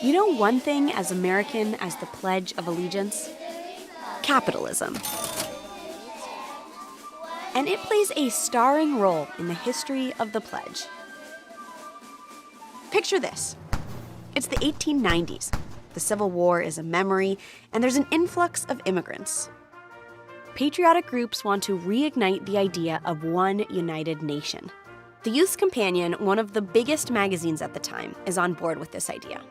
You know one thing as American as the Pledge of Allegiance? Capitalism. And it plays a starring role in the history of the pledge. Picture this. It's the 1890s. The Civil War is a memory, and there's an influx of immigrants. Patriotic groups want to reignite the idea of one united nation. The Youth's Companion, one of the biggest magazines at the time, is on board with this idea,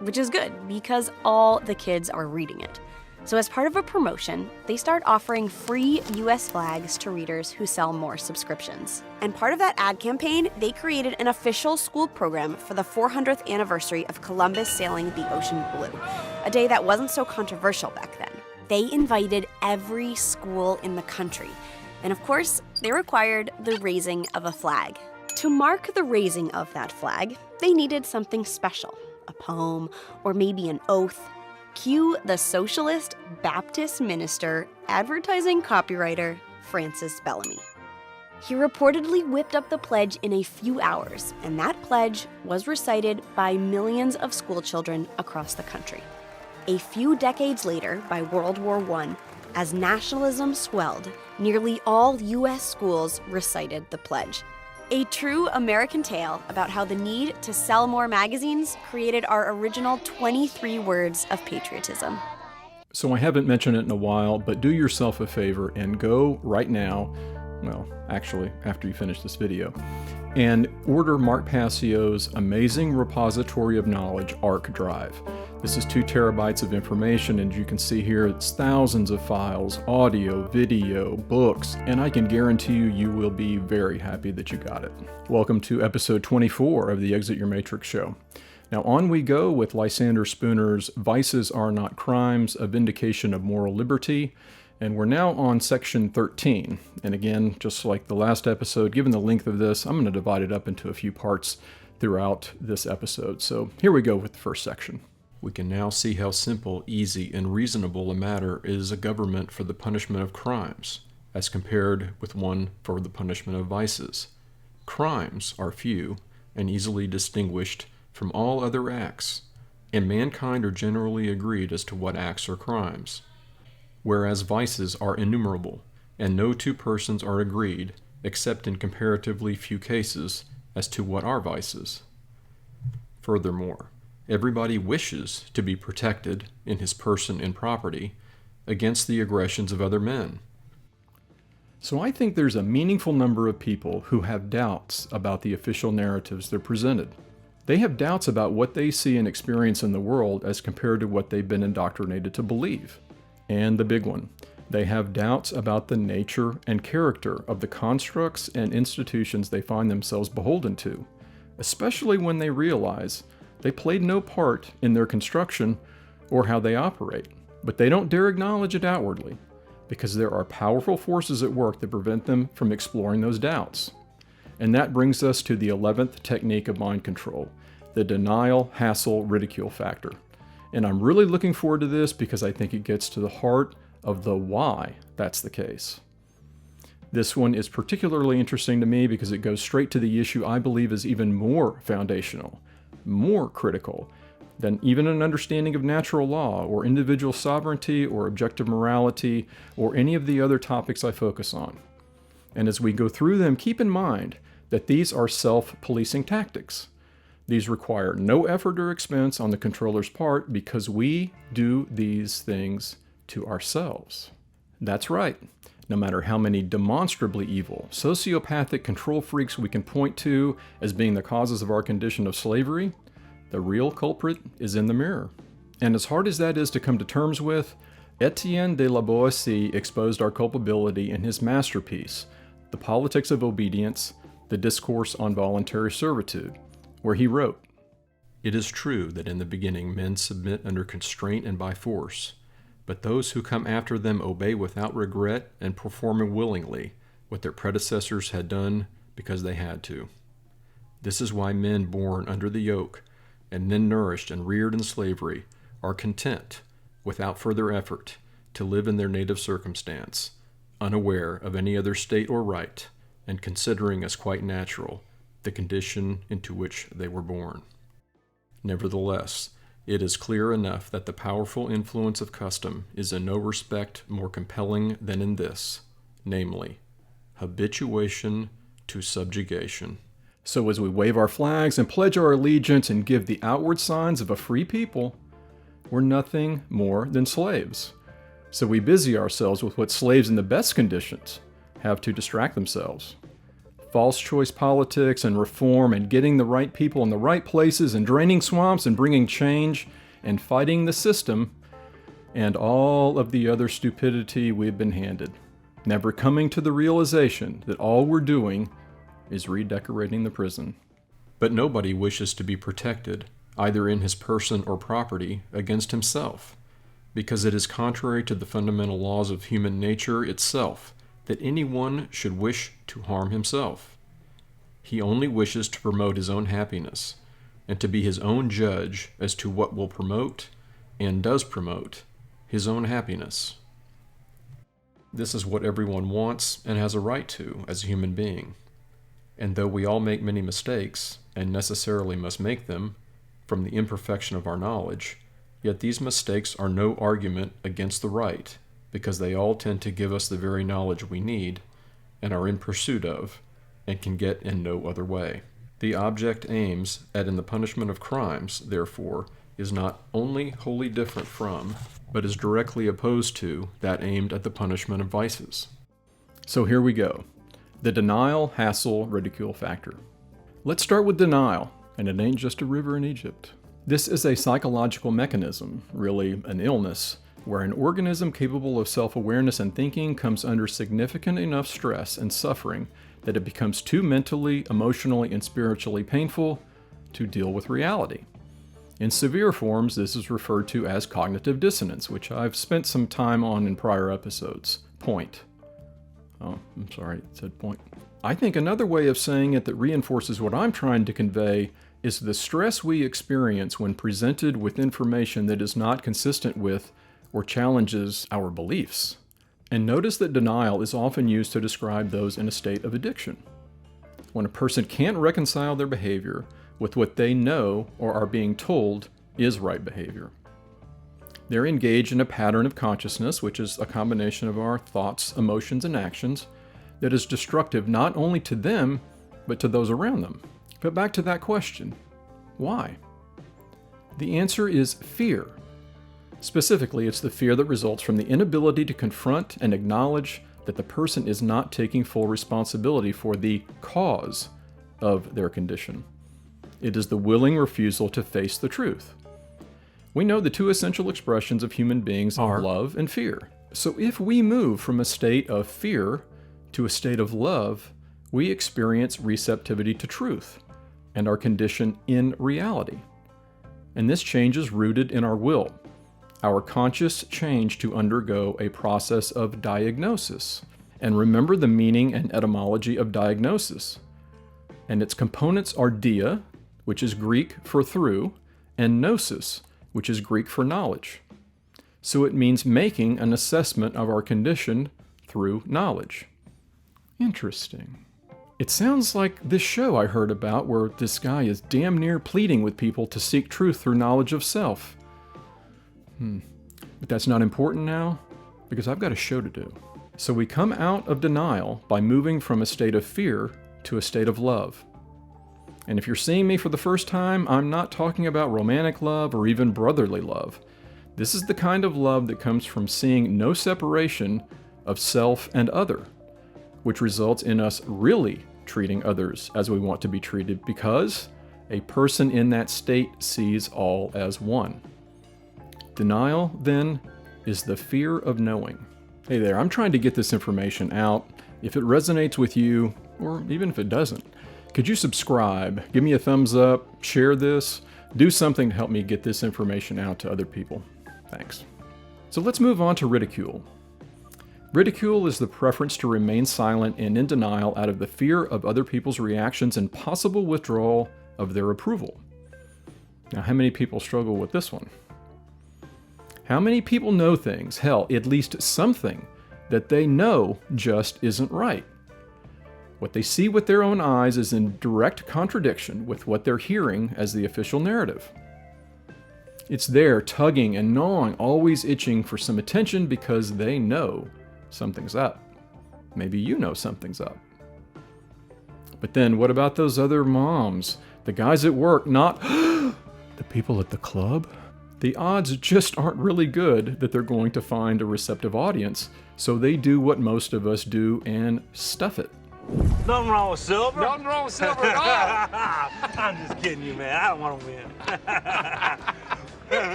which is good because all the kids are reading it. So as part of a promotion, they start offering free U.S. flags to readers who sell more subscriptions. And part of that ad campaign, they created an official school program for the 400th anniversary of Columbus sailing the ocean blue, a day that wasn't so controversial back then. They invited every school in the country. And of course, they required the raising of a flag. To mark the raising of that flag, they needed something special, a poem, or maybe an oath. Cue the socialist Baptist minister, advertising copywriter, Francis Bellamy. He reportedly whipped up the pledge in a few hours, and that pledge was recited by millions of schoolchildren across the country. A few decades later, by World War I, as nationalism swelled, nearly all U.S. schools recited the pledge. A true American tale about how the need to sell more magazines created our original 23 words of patriotism. So I haven't mentioned it in a while, but do yourself a favor and go right now, well, actually, after you finish this video, and order Mark Passio's amazing repository of knowledge ARC drive. This is 2 terabytes of information, and you can see here it's thousands of files, audio, video, books, and I can guarantee you will be very happy that you got it. Welcome to episode 24 of the Exit Your Matrix show. Now on we go with Lysander Spooner's Vices Are Not Crimes, a Vindication of Moral Liberty, and we're now on section 13. And again, just like the last episode, given the length of this, I'm going to divide it up into a few parts throughout this episode. So here we go with the first section. We can now see how simple, easy, and reasonable a matter is a government for the punishment of crimes, as compared with one for the punishment of vices. Crimes are few and easily distinguished from all other acts, and mankind are generally agreed as to what acts are crimes, whereas vices are innumerable, and no 2 persons are agreed, except in comparatively few cases, as to what are vices. Furthermore, everybody wishes to be protected in his person and property against the aggressions of other men. So I think there's a meaningful number of people who have doubts about the official narratives they're presented. They have doubts about what they see and experience in the world as compared to what they've been indoctrinated to believe. And the big one, they have doubts about the nature and character of the constructs and institutions they find themselves beholden to, especially when they realize they played no part in their construction or how they operate, but they don't dare acknowledge it outwardly because there are powerful forces at work that prevent them from exploring those doubts. And that brings us to the 11th technique of mind control, the denial, hassle, ridicule factor. And I'm really looking forward to this because I think it gets to the heart of the why that's the case. This one is particularly interesting to me because it goes straight to the issue I believe is even more foundational, more critical than even an understanding of natural law or individual sovereignty or objective morality or any of the other topics I focus on. And as we go through them, keep in mind that these are self-policing tactics. These require no effort or expense on the controller's part because we do these things to ourselves. That's right. No matter how many demonstrably evil, sociopathic control freaks we can point to as being the causes of our condition of slavery, the real culprit is in the mirror. And as hard as that is to come to terms with, Etienne de la Boétie exposed our culpability in his masterpiece, The Politics of Obedience, The Discourse on Voluntary Servitude, where he wrote, "It is true that in the beginning men submit under constraint and by force, but those who come after them obey without regret and perform willingly what their predecessors had done because they had to. This is why men born under the yoke and then nourished and reared in slavery are content, without further effort, to live in their native circumstance, unaware of any other state or right, and considering as quite natural the condition into which they were born. Nevertheless, it is clear enough that the powerful influence of custom is in no respect more compelling than in this, namely, habituation to subjugation. So as we wave our flags and pledge our allegiance and give the outward signs of a free people, we're nothing more than slaves. So we busy ourselves with what slaves in the best conditions have to distract themselves. False choice politics and reform and getting the right people in the right places and draining swamps and bringing change and fighting the system and all of the other stupidity we've been handed, never coming to the realization that all we're doing is redecorating the prison. But nobody wishes to be protected, either in his person or property, against himself, because it is contrary to the fundamental laws of human nature itself that anyone should wish to harm himself. He only wishes to promote his own happiness, and to be his own judge as to what will promote, and does promote, his own happiness. This is what everyone wants and has a right to as a human being. And though we all make many mistakes, and necessarily must make them, from the imperfection of our knowledge, yet these mistakes are no argument against the right, because they all tend to give us the very knowledge we need, and are in pursuit of, and can get in no other way. The object aims at in the punishment of crimes, therefore, is not only wholly different from, but is directly opposed to, that aimed at the punishment of vices. So here we go. The denial, hassle, ridicule factor. Let's start with denial, and it ain't just a river in Egypt. This is a psychological mechanism, really an illness, where an organism capable of self-awareness and thinking comes under significant enough stress and suffering that it becomes too mentally, emotionally, and spiritually painful to deal with reality. In severe forms, this is referred to as cognitive dissonance, which I've spent some time on in prior episodes. Point. Oh, I'm sorry, it said point. I think another way of saying it that reinforces what I'm trying to convey is the stress we experience when presented with information that is not consistent with or challenges our beliefs. And notice that denial is often used to describe those in a state of addiction. When a person can't reconcile their behavior with what they know or are being told is right behavior. They're engaged in a pattern of consciousness, which is a combination of our thoughts, emotions, and actions, that is destructive not only to them, but to those around them. But back to that question, why? The answer is fear. Specifically, it's the fear that results from the inability to confront and acknowledge that the person is not taking full responsibility for the cause of their condition. It is the willing refusal to face the truth. We know the two essential expressions of human beings are love and fear. So if we move from a state of fear to a state of love, we experience receptivity to truth and our condition in reality. And this change is rooted in our will, our conscious change to undergo a process of diagnosis. And remember the meaning and etymology of diagnosis. And its components are dia, which is Greek for through, and gnosis, which is Greek for knowledge. So it means making an assessment of our condition through knowledge. Interesting. It sounds like this show I heard about where this guy is damn near pleading with people to seek truth through knowledge of self. But that's not important now, because I've got a show to do. So we come out of denial by moving from a state of fear to a state of love. And if you're seeing me for the first time, I'm not talking about romantic love or even brotherly love. This is the kind of love that comes from seeing no separation of self and other, which results in us really treating others as we want to be treated because a person in that state sees all as one. Denial, then, is the fear of knowing. Hey there, I'm trying to get this information out. If it resonates with you, or even if it doesn't, could you subscribe, give me a thumbs up, share this, do something to help me get this information out to other people. Thanks. So let's move on to ridicule. Ridicule is the preference to remain silent and in denial out of the fear of other people's reactions and possible withdrawal of their approval. Now, how many people struggle with this one? How many people know things, hell, at least something, that they know just isn't right? What they see with their own eyes is in direct contradiction with what they're hearing as the official narrative. It's there, tugging and gnawing, always itching for some attention because they know something's up. Maybe you know something's up. But then what about those other moms? The guys at work, not the people at the club? The odds just aren't really good that they're going to find a receptive audience, so they do what most of us do and stuff it. Nothing wrong with silver. Nothing wrong with silver at all. I'm just kidding you, man. I don't want to win.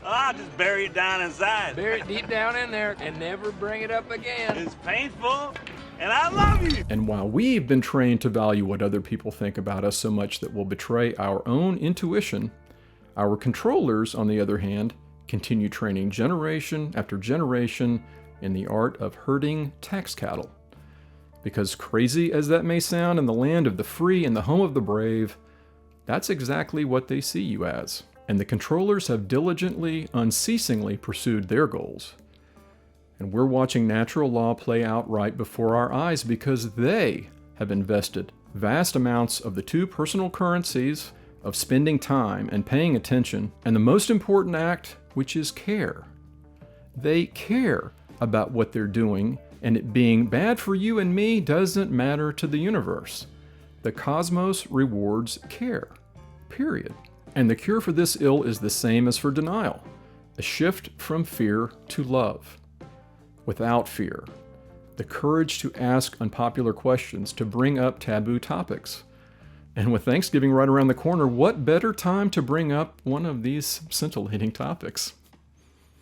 I'll just bury it down inside. Bury it deep down in there and never bring it up again. It's painful, and I love you. And while we've been trained to value what other people think about us so much that we'll betray our own intuition, our controllers, on the other hand, continue training generation after generation in the art of herding tax cattle. Because crazy as that may sound in the land of the free and the home of the brave, that's exactly what they see you as. And the controllers have diligently, unceasingly pursued their goals. And we're watching natural law play out right before our eyes because they have invested vast amounts of the two personal currencies of spending time and paying attention, and the most important act, which is care. They care about what they're doing, and it being bad for you and me doesn't matter to the universe. The cosmos rewards care, period. And the cure for this ill is the same as for denial, a shift from fear to love. Without fear, the courage to ask unpopular questions, to bring up taboo topics. And with Thanksgiving right around the corner, what better time to bring up one of these scintillating topics?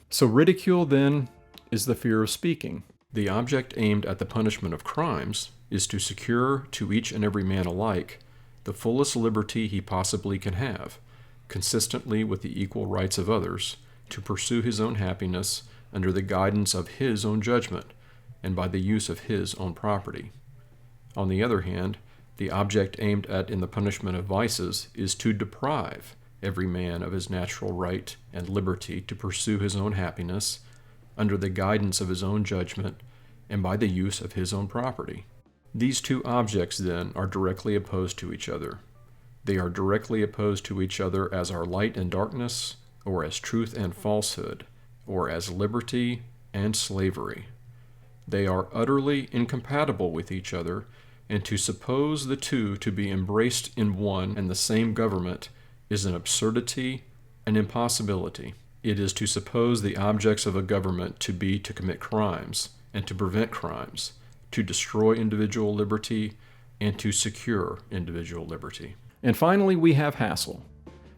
So ridicule, then, is the fear of speaking. The object aimed at the punishment of crimes is to secure to each and every man alike the fullest liberty he possibly can have, consistently with the equal rights of others, to pursue his own happiness under the guidance of his own judgment and by the use of his own property. On the other hand, the object aimed at in the punishment of vices is to deprive every man of his natural right and liberty to pursue his own happiness under the guidance of his own judgment and by the use of his own property. These two objects, then, are directly opposed to each other. They are directly opposed to each other as are light and darkness, or as truth and falsehood, or as liberty and slavery. They are utterly incompatible with each other, and to suppose the two to be embraced in one and the same government is an absurdity, an impossibility. It is to suppose the objects of a government to be to commit crimes and to prevent crimes, to destroy individual liberty and to secure individual liberty. And finally, we have hassle.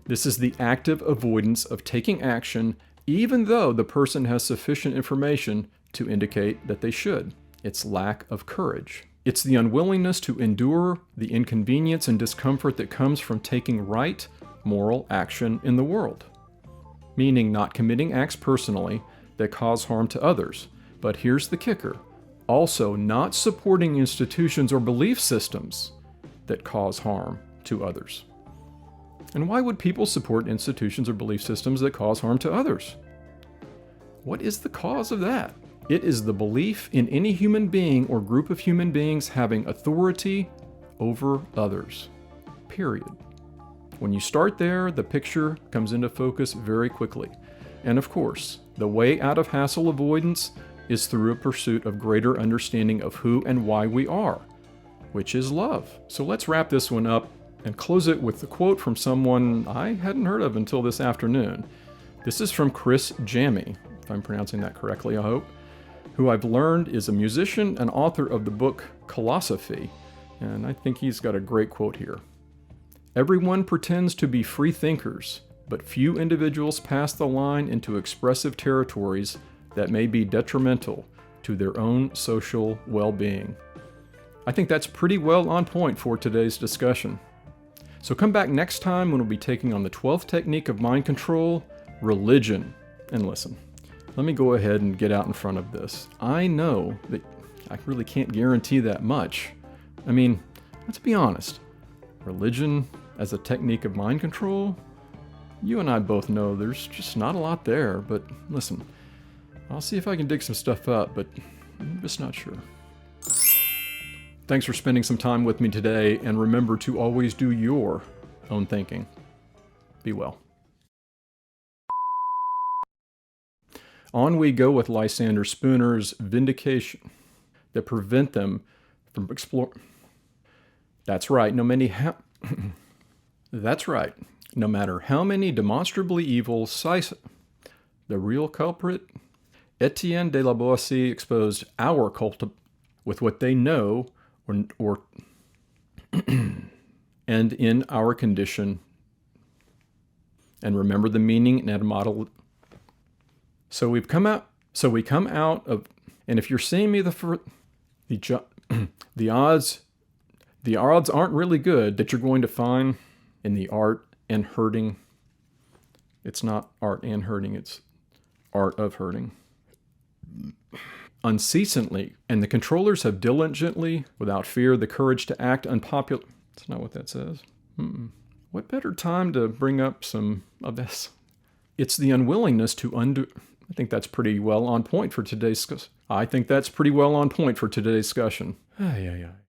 This is the active avoidance of taking action even though the person has sufficient information to indicate that they should. It's lack of courage. It's the unwillingness to endure the inconvenience and discomfort that comes from taking right, moral action in the world. Meaning not committing acts personally that cause harm to others. But here's the kicker. Also not supporting institutions or belief systems that cause harm to others. And why would people support institutions or belief systems that cause harm to others? What is the cause of that? It is the belief in any human being or group of human beings having authority over others. Period. When you start there, the picture comes into focus very quickly. And of course, the way out of hassle avoidance is through a pursuit of greater understanding of who and why we are, which is love. So let's wrap this one up and close it with a quote from someone I hadn't heard of until this afternoon. This is from Chris Jammy, if I'm pronouncing that correctly, I hope, who I've learned is a musician and author of the book Philosophy, and I think he's got a great quote here. Everyone pretends to be free thinkers, but few individuals pass the line into expressive territories that may be detrimental to their own social well-being. I think that's pretty well on point for today's discussion. So come back next time when we'll be taking on the 12th technique of mind control, religion. And listen, let me go ahead and get out in front of this. I know that I really can't guarantee that much. I mean, let's be honest. Religion as a technique of mind control? You and I both know there's just not a lot there, but listen, I'll see if I can dig some stuff up, but I'm just not sure. Thanks for spending some time with me today, and remember to always do your own thinking. Be well. On we go with Lysander Spooner's vindication that prevent them from That's right, no matter how many demonstrably evil the real culprit, Etienne de la Boissy exposed our cult with what they know or and in our condition. And remember the meaning and etymology. So we come out of, and if you're seeing me the odds aren't really good that you're going to find in the art and hurting. It's not art and hurting, it's art of hurting. Unceasingly, and the controllers have diligently, without fear, the courage to act unpopular. That's not what that says. What better time to bring up some of this? It's the unwillingness to undo. I think that's pretty well on point for today's discussion.